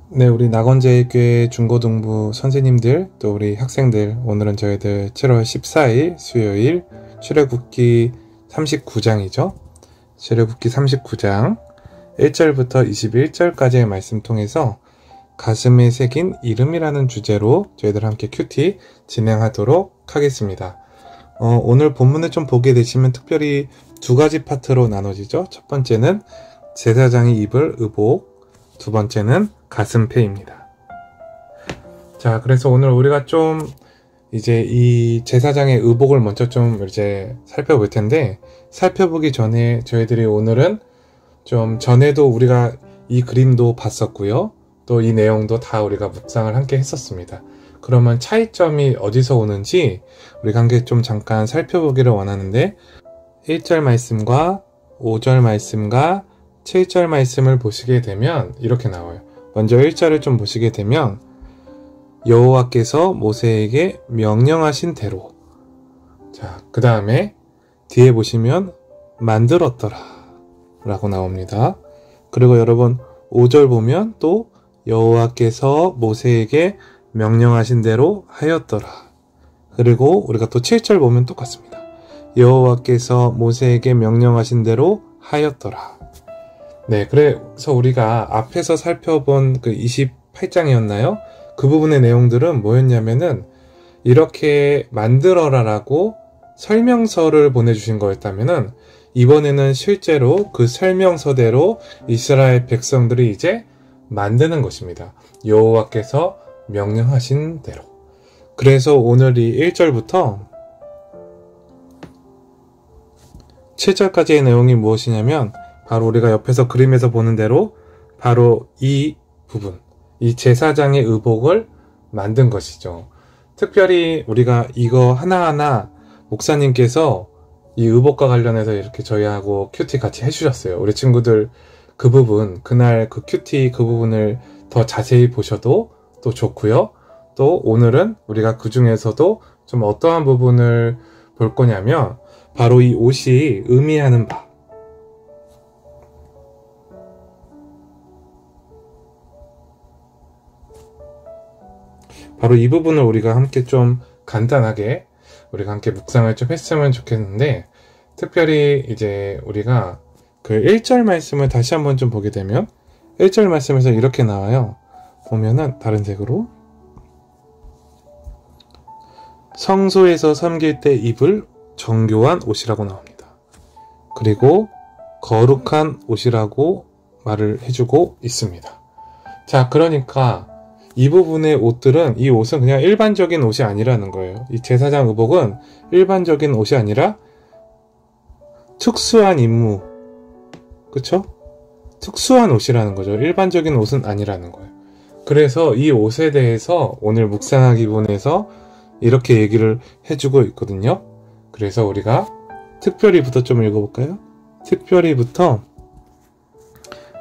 네, 우리 낙원제일교회 중고등부 선생님들, 또 우리 학생들, 오늘은 저희들 7월 14일 수요일 출애굽기 39장이죠. 출애굽기 39장 1절부터 21절까지의 말씀 통해서 가슴에 새긴 이름이라는 주제로 저희들 함께 큐티 진행하도록 하겠습니다. 오늘 본문을 좀 보게 되시면 특별히 두 가지 파트로 나눠지죠. 첫 번째는 제사장이 입을 의복, 두 번째는 가슴페입니다. 자, 그래서 오늘 우리가 좀 이제 이 제사장의 의복을 먼저 좀 이제 살펴볼 텐데, 살펴보기 전에 저희들이 오늘은 좀 전에도 우리가 이 그림도 봤었고요. 또 이 내용도 다 우리가 묵상을 함께 했었습니다. 그러면 차이점이 어디서 오는지 우리가 함께 좀 잠깐 살펴보기를 원하는데, 1절 말씀과 5절 말씀과 7절 말씀을 보시게 되면 이렇게 나와요. 먼저 1절을 좀 보시게 되면 여호와께서 모세에게 명령하신 대로, 자, 그 다음에 뒤에 보시면 만들었더라 라고 나옵니다. 그리고 여러분 5절 보면 또 여호와께서 모세에게 명령하신 대로 하였더라. 그리고 우리가 또 7절 보면 똑같습니다. 여호와께서 모세에게 명령하신 대로 하였더라. 네, 그래서 우리가 앞에서 살펴본 그 28장이었나요? 그 부분의 내용들은 뭐였냐면은 이렇게 만들어라라고 설명서를 보내주신 거였다면은 이번에는 실제로 그 설명서대로 이스라엘 백성들이 이제 만드는 것입니다. 여호와께서 명령하신 대로. 그래서 오늘 이 1절부터 7절까지의 내용이 무엇이냐면 바로 우리가 옆에서 그림에서 보는 대로 바로 이 부분, 이 제사장의 의복을 만든 것이죠. 특별히 우리가 이거 하나하나 목사님께서 이 의복과 관련해서 이렇게 저희하고 큐티 같이 해주셨어요. 우리 친구들 그 부분, 그날 그 큐티 그 부분을 더 자세히 보셔도 또 좋고요. 또 오늘은 우리가 그 중에서도 좀 어떠한 부분을 볼 거냐면 바로 이 옷이 의미하는 바, 바로 이 부분을 우리가 함께 좀 간단하게 우리가 함께 묵상을 좀 했으면 좋겠는데, 특별히 이제 우리가 그 1절 말씀을 다시 한번 좀 보게 되면 1절 말씀에서 이렇게 나와요. 보면은 다른 색으로 성소에서 섬길 때 입을 정교한 옷이라고 나옵니다. 그리고 거룩한 옷이라고 말을 해주고 있습니다. 자, 그러니까 이 부분의 옷들은, 이 옷은 그냥 일반적인 옷이 아니라는 거예요. 이 제사장 의복은 일반적인 옷이 아니라 특수한 임무, 그쵸? 특수한 옷이라는 거죠. 일반적인 옷은 아니라는 거예요. 그래서 이 옷에 대해서 오늘 묵상하기 부분에서 이렇게 얘기를 해주고 있거든요. 그래서 우리가 특별히부터 좀 읽어볼까요? 특별히부터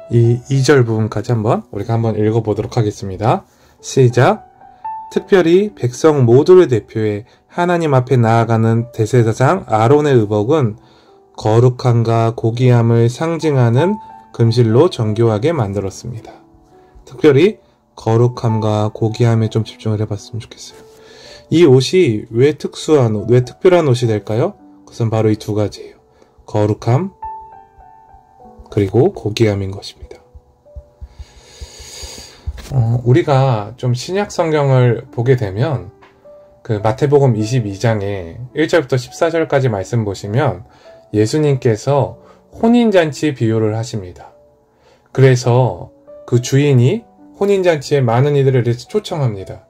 이 2절 부분까지 우리가 한번 읽어보도록 하겠습니다. 시작. 특별히 백성 모두를 대표해 하나님 앞에 나아가는 대제사장 아론의 의복은 거룩함과 고귀함을 상징하는 금실로 정교하게 만들었습니다. 특별히 거룩함과 고귀함에 좀 집중을 해봤으면 좋겠어요. 이 옷이 왜 특수한 옷, 왜 특별한 옷이 될까요? 그것은 바로 이 두 가지예요. 거룩함, 그리고 고귀함인 것입니다. 우리가 좀 신약 성경을 보게 되면 그 마태복음 22장에 1절부터 14절까지 말씀 보시면 예수님께서 혼인잔치 비유를 하십니다. 그래서 그 주인이 혼인잔치에 많은 이들을 초청합니다.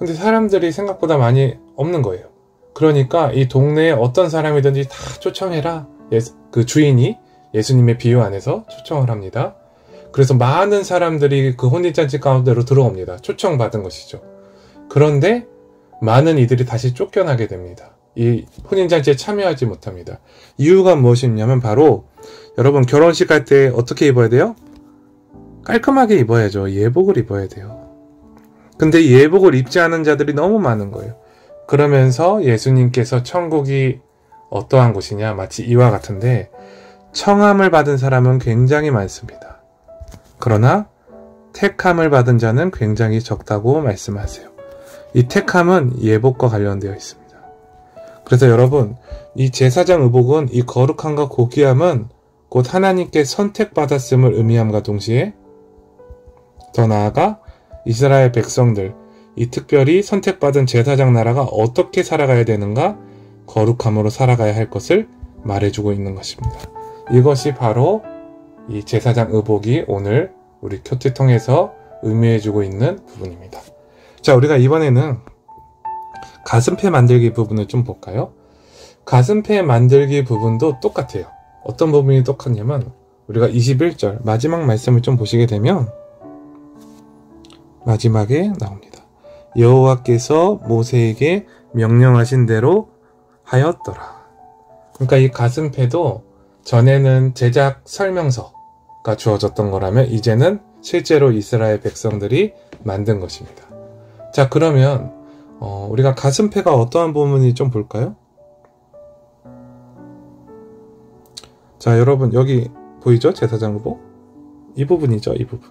근데 사람들이 생각보다 많이 없는 거예요. 그러니까 이 동네에 어떤 사람이든지 다 초청해라. 그 주인이 예수님의 비유 안에서 초청을 합니다. 그래서 많은 사람들이 그 혼인잔치 가운데로 들어옵니다. 초청받은 것이죠. 그런데 많은 이들이 다시 쫓겨나게 됩니다. 이 혼인잔치에 참여하지 못합니다. 이유가 무엇이냐면 바로 여러분 결혼식 갈 때 어떻게 입어야 돼요? 깔끔하게 입어야죠. 예복을 입어야 돼요. 근데 예복을 입지 않은 자들이 너무 많은 거예요. 그러면서 예수님께서 천국이 어떠한 곳이냐, 마치 이와 같은데 청함을 받은 사람은 굉장히 많습니다. 그러나 택함을 받은 자는 굉장히 적다고 말씀하세요. 이 택함은 예복과 관련되어 있습니다. 그래서 여러분, 이 제사장 의복은 이 거룩함과 고귀함은 곧 하나님께 선택받았음을 의미함과 동시에 더 나아가 이스라엘 백성들, 이 특별히 선택받은 제사장 나라가 어떻게 살아가야 되는가, 거룩함으로 살아가야 할 것을 말해주고 있는 것입니다. 이것이 바로 이 제사장 의복이 오늘 우리 큐티 통해서 의미해주고 있는 부분입니다. 자, 우리가 이번에는 가슴패 만들기 부분을 좀 볼까요? 가슴패 만들기 부분도 똑같아요. 어떤 부분이 똑같냐면 우리가 21절 마지막 말씀을 좀 보시게 되면 마지막에 나옵니다. 여호와께서 모세에게 명령하신 대로 하였더라. 그러니까 이 가슴패도 전에는 제작 설명서가 주어졌던 거라면 이제는 실제로 이스라엘 백성들이 만든 것입니다. 자, 그러면 우리가 가슴패가 어떠한 부분이 좀 볼까요? 자, 여러분 여기 보이죠? 제사장 의복? 이 부분이죠, 이 부분.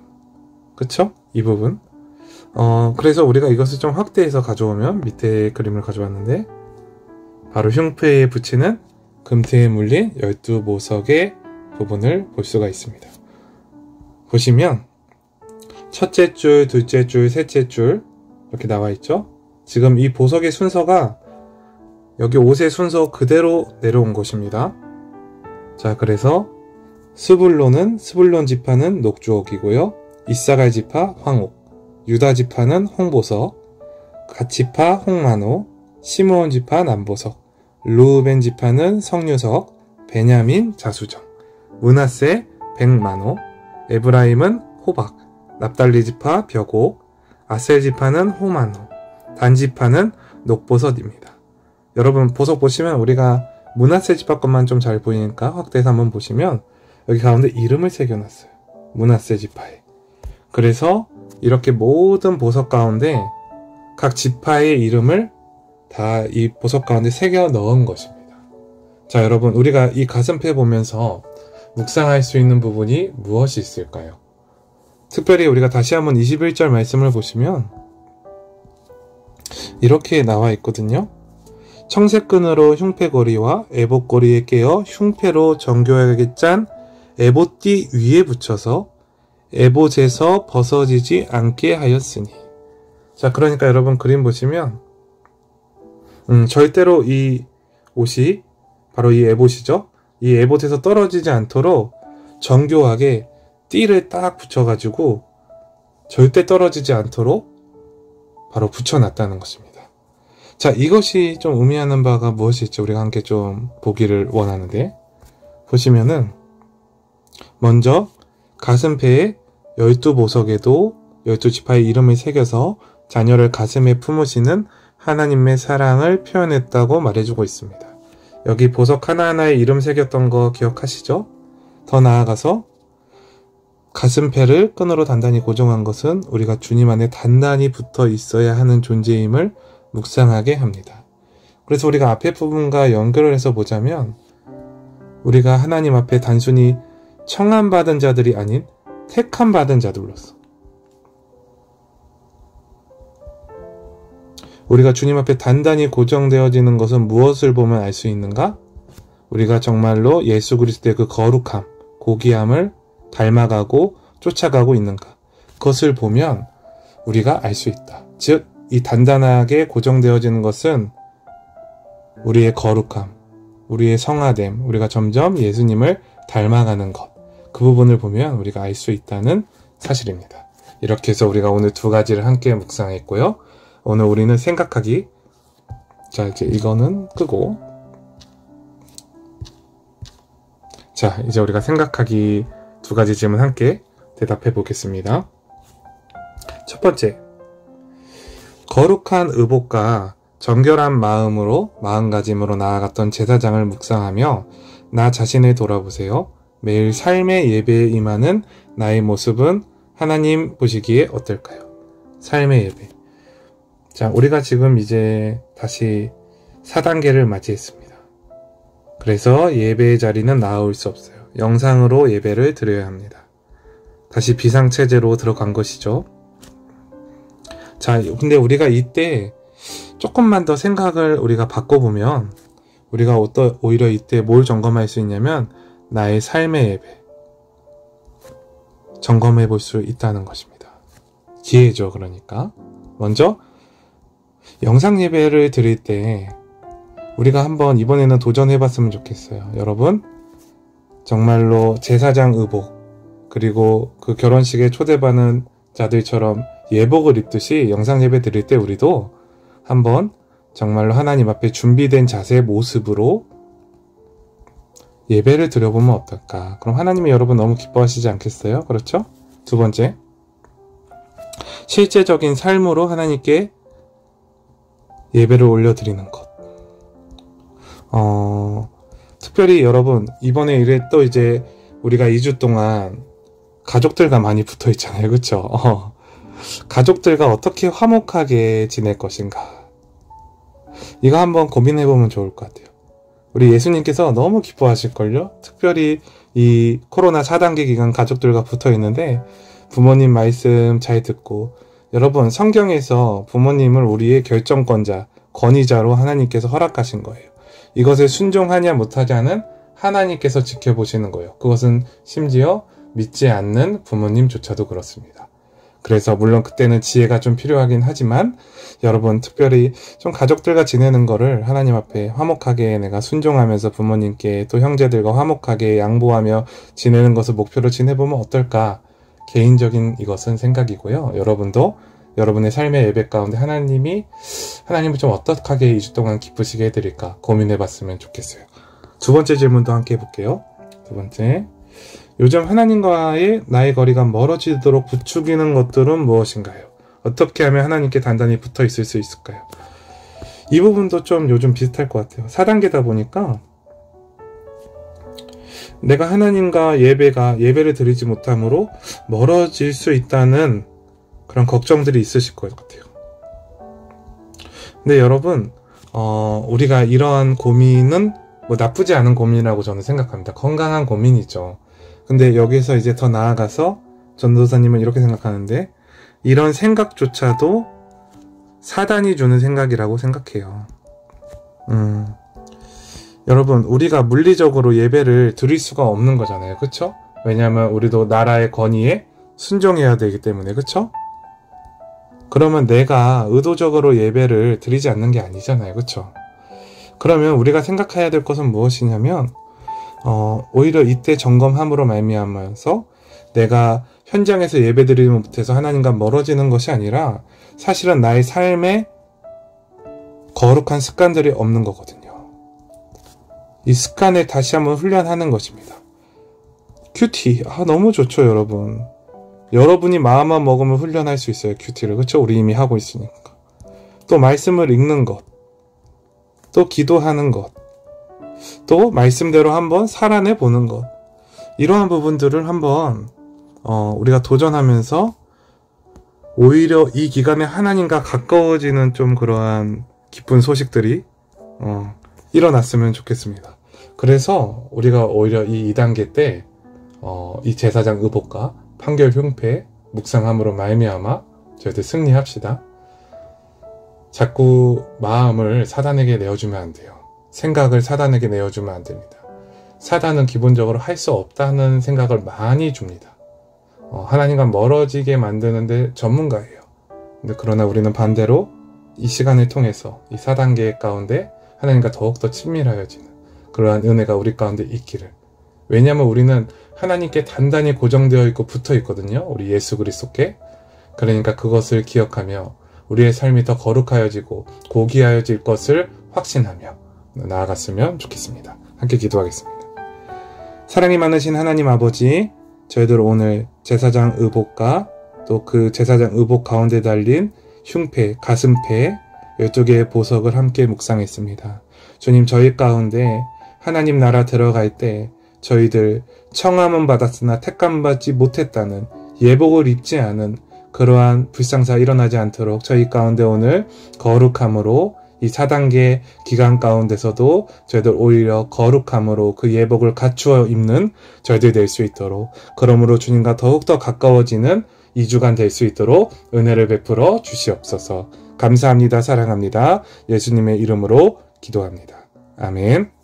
그쵸? 이 부분. 그래서 우리가 이것을 좀 확대해서 가져오면 밑에 그림을 가져왔는데 바로 흉패에 붙이는 금태에 물린 12보석의 부분을 볼 수가 있습니다. 보시면 첫째 줄, 둘째 줄, 셋째 줄 이렇게 나와 있죠. 지금 이 보석의 순서가 여기 옷의 순서 그대로 내려온 것입니다. 자, 그래서 스불론 지파는 녹주옥이고요. 이사갈 지파 황옥, 유다 지파는 홍보석, 갓 지파 홍만호, 시므온 지파 남보석, 르우벤 지파는 성유석, 베냐민 자수정, 므낫세 백만호, 에브라임은 호박, 납달리 지파 벽옥, 아셀 지파는 호만호, 단 지파는 녹보석입니다. 여러분 보석 보시면 우리가 므낫세 지파 것만 좀 잘 보이니까 확대해서 한번 보시면 여기 가운데 이름을 새겨놨어요. 므낫세 지파에. 그래서 이렇게 모든 보석 가운데 각 지파의 이름을 다 이 보석 가운데 새겨 넣은 것입니다. 자, 여러분 우리가 이 가슴패 보면서 묵상할 수 있는 부분이 무엇이 있을까요? 특별히 우리가 다시 한번 21절 말씀을 보시면 이렇게 나와 있거든요. 청색끈으로 흉패고리와 에봇고리에 깨어 흉패로 정교하게 짠 에봇띠 위에 붙여서 에봇에서 벗어지지 않게 하였으니. 자, 그러니까 여러분 그림 보시면 절대로 이 옷이 바로 이 에봇이죠. 이 에봇에서 떨어지지 않도록 정교하게 띠를 딱 붙여가지고 절대 떨어지지 않도록 바로 붙여놨다는 것입니다. 자, 이것이 좀 의미하는 바가 무엇일지 우리가 함께 좀 보기를 원하는데, 보시면은 먼저 가슴패에 12보석에도 12지파의 이름을 새겨서 자녀를 가슴에 품으시는 하나님의 사랑을 표현했다고 말해주고 있습니다. 여기 보석 하나하나에 이름 새겼던 거 기억하시죠? 더 나아가서 가슴패를 끈으로 단단히 고정한 것은 우리가 주님 안에 단단히 붙어 있어야 하는 존재임을 묵상하게 합니다. 그래서 우리가 앞에 부분과 연결을 해서 보자면 우리가 하나님 앞에 단순히 청함받은 자들이 아닌 택함받은 자들로서 우리가 주님 앞에 단단히 고정되어지는 것은 무엇을 보면 알 수 있는가? 우리가 정말로 예수 그리스도의 그 거룩함, 고귀함을 닮아가고 쫓아가고 있는가? 그것을 보면 우리가 알 수 있다. 즉, 이 단단하게 고정되어지는 것은 우리의 거룩함, 우리의 성화됨, 우리가 점점 예수님을 닮아가는 것, 그 부분을 보면 우리가 알 수 있다는 사실입니다. 이렇게 해서 우리가 오늘 두 가지를 함께 묵상했고요. 오늘 우리는 생각하기, 자, 이제 이거는 끄고, 자, 이제 우리가 생각하기 두 가지 질문 함께 대답해 보겠습니다. 첫 번째, 거룩한 의복과 정결한 마음가짐으로 나아갔던 제사장을 묵상하며 나 자신을 돌아보세요. 매일 삶의 예배에 임하는 나의 모습은 하나님 보시기에 어떨까요? 삶의 예배. 자, 우리가 지금 이제 다시 4단계를 맞이했습니다. 그래서 예배의 자리는 나아올 수 없어요. 영상으로 예배를 드려야 합니다. 다시 비상체제로 들어간 것이죠. 자, 근데 우리가 이때 조금만 더 생각을 우리가 바꿔보면 우리가 오히려 이때 뭘 점검할 수 있냐면 나의 삶의 예배 점검해 볼 수 있다는 것입니다. 기회죠. 그러니까 먼저 영상 예배를 드릴 때 우리가 한번 이번에는 도전해 봤으면 좋겠어요. 여러분 정말로 제사장 의복 그리고 그 결혼식에 초대받는 자들처럼 예복을 입듯이 영상 예배 드릴 때 우리도 한번 정말로 하나님 앞에 준비된 자세의 모습으로 예배를 드려보면 어떨까? 그럼 하나님이 여러분 너무 기뻐하시지 않겠어요? 그렇죠? 두 번째, 실제적인 삶으로 하나님께 예배를 올려드리는 것. 특별히 여러분 이번에 또 이제 우리가 2주 동안 가족들과 많이 붙어 있잖아요. 그렇죠? 가족들과 어떻게 화목하게 지낼 것인가? 이거 한번 고민해보면 좋을 것 같아요. 우리 예수님께서 너무 기뻐하실걸요? 특별히 이 코로나 4단계 기간 가족들과 붙어 있는데 부모님 말씀 잘 듣고 여러분 성경에서 부모님을 우리의 결정권자, 권위자로 하나님께서 허락하신 거예요. 이것에 순종하냐 못하냐는 하나님께서 지켜보시는 거예요. 그것은 심지어 믿지 않는 부모님조차도 그렇습니다. 그래서 물론 그때는 지혜가 좀 필요하긴 하지만 여러분 특별히 좀 가족들과 지내는 거를 하나님 앞에 화목하게 내가 순종하면서 부모님께 또 형제들과 화목하게 양보하며 지내는 것을 목표로 지내보면 어떨까? 개인적인 이것은 생각이고요. 여러분도 여러분의 삶의 예배 가운데 하나님을 좀 어떻게 2주 동안 기쁘시게 해드릴까 고민해봤으면 좋겠어요. 두 번째 질문도 함께 해볼게요. 두 번째, 요즘 하나님과의 나의 거리가 멀어지도록 부추기는 것들은 무엇인가요? 어떻게 하면 하나님께 단단히 붙어 있을 수 있을까요? 이 부분도 좀 요즘 비슷할 것 같아요. 4단계다 보니까 내가 하나님과 예배를 드리지 못함으로 멀어질 수 있다는 그런 걱정들이 있으실 것 같아요. 근데 여러분 우리가 이러한 고민은 뭐 나쁘지 않은 고민이라고 저는 생각합니다. 건강한 고민이죠. 근데 여기서 이제 더 나아가서 전도사님은 이렇게 생각하는데 이런 생각조차도 사단이 주는 생각이라고 생각해요. 여러분 우리가 물리적으로 예배를 드릴 수가 없는 거잖아요. 그쵸? 왜냐하면 우리도 나라의 권위에 순종해야 되기 때문에. 그쵸? 그러면 내가 의도적으로 예배를 드리지 않는 게 아니잖아요. 그쵸? 그러면 우리가 생각해야 될 것은 무엇이냐면 오히려 이때 점검함으로 말미암아서 내가 현장에서 예배드리지 못해서 하나님과 멀어지는 것이 아니라 사실은 나의 삶에 거룩한 습관들이 없는 거거든요. 이 습관을 다시 한번 훈련하는 것입니다. 큐티, 너무 좋죠 여러분. 여러분이 마음만 먹으면 훈련할 수 있어요. 큐티를. 그렇죠? 우리 이미 하고 있으니까. 또 말씀을 읽는 것, 또 기도하는 것, 또 말씀대로 한번 살아내 보는 것, 이러한 부분들을 한번 우리가 도전하면서 오히려 이 기간에 하나님과 가까워지는 좀 그러한 기쁜 소식들이 일어났으면 좋겠습니다. 그래서 우리가 오히려 이 2단계 때 이 제사장 의복과 판결 흉패 묵상함으로 말미암아 저희들 승리합시다. 자꾸 마음을 사단에게 내어주면 안 돼요. 생각을 사단에게 내어주면 안 됩니다. 사단은 기본적으로 할 수 없다는 생각을 많이 줍니다. 하나님과 멀어지게 만드는데 전문가예요. 근데 그러나 우리는 반대로 이 시간을 통해서 이 4단계 가운데 하나님과 더욱더 친밀하여지는 그러한 은혜가 우리 가운데 있기를. 왜냐하면 우리는 하나님께 단단히 고정되어 있고 붙어 있거든요. 우리 예수 그리스도께. 그러니까 그것을 기억하며 우리의 삶이 더 거룩하여지고 고귀하여질 것을 확신하며 나아갔으면 좋겠습니다. 함께 기도하겠습니다. 사랑이 많으신 하나님 아버지, 저희들 오늘 제사장 의복과 또 그 제사장 의복 가운데 달린 흉패, 가슴패 12개의 보석을 함께 묵상했습니다. 주님, 저희 가운데 하나님 나라 들어갈 때 저희들 청함은 받았으나 택감받지 못했다는 예복을 입지 않은 그러한 불상사 일어나지 않도록 저희 가운데 오늘 거룩함으로 이 4단계 기간 가운데서도 저희들 오히려 거룩함으로 그 예복을 갖추어 입는 저희들 될 수 있도록, 그러므로 주님과 더욱더 가까워지는 2주간 될 수 있도록 은혜를 베풀어 주시옵소서. 감사합니다. 사랑합니다. 예수님의 이름으로 기도합니다. 아멘.